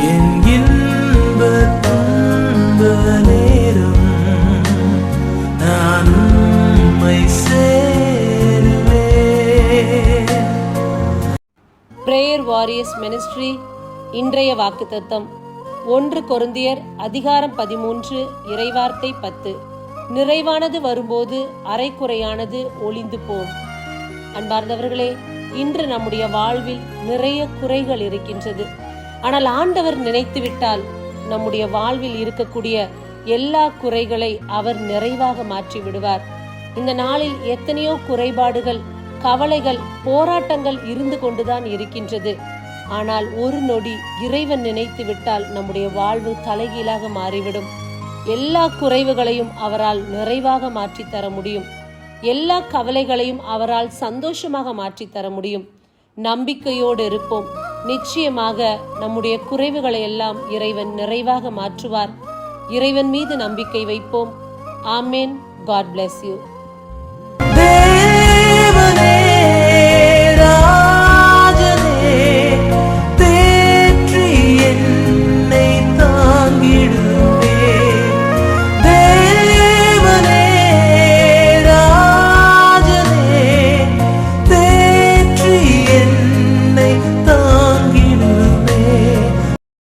என் இன்ப துன்ப நேரம் நான் உம்மை சேருவேன். பிரேயர் வாரியர்ஸ் மினிஸ்ட்ரி இன்றைய வாக்குத்தத்தம் 1 கொரிந்தியர் அதிகாரம் 13 இறைவார்த்தை 10. நிறைவானது வரும்போது அரைக்குறையானது ஒளிந்து போம். அன்பார்ந்தவர்களே, இன்று நம்முடைய வாழ்வில் நிறைய குறைகள் இருக்கின்றது. ஆனால் ஆண்டவர் நினைத்துவிட்டால் நம்முடைய வாழ்வில் இருக்கக்கூடிய எல்லா குறைகளை அவர் நிறைவாக மாற்றி விடுவார். இந்த நாளில் எத்தனையோ குறைபாடுகள், கவலைகள், போராட்டங்கள் இருந்து கொண்டுதான் இருக்கின்றது. ஆனால் ஒரு நொடி இறைவன் நினைத்து விட்டால் நம்முடைய வாழ்வு தலைகீழாக மாறிவிடும். எல்லா குறைவுகளையும் அவரால் நிறைவாக மாற்றி தர முடியும். எல்லா கவலைகளையும் அவரால் சந்தோஷமாக மாற்றி தர முடியும். நம்பிக்கையோடு இருப்போம். நிச்சயமாக நம்முடைய குறைவுகளை எல்லாம் இறைவன் நிறைவாக மாற்றுவார். இறைவன் மீது நம்பிக்கை வைப்போம். ஆமேன். God bless you.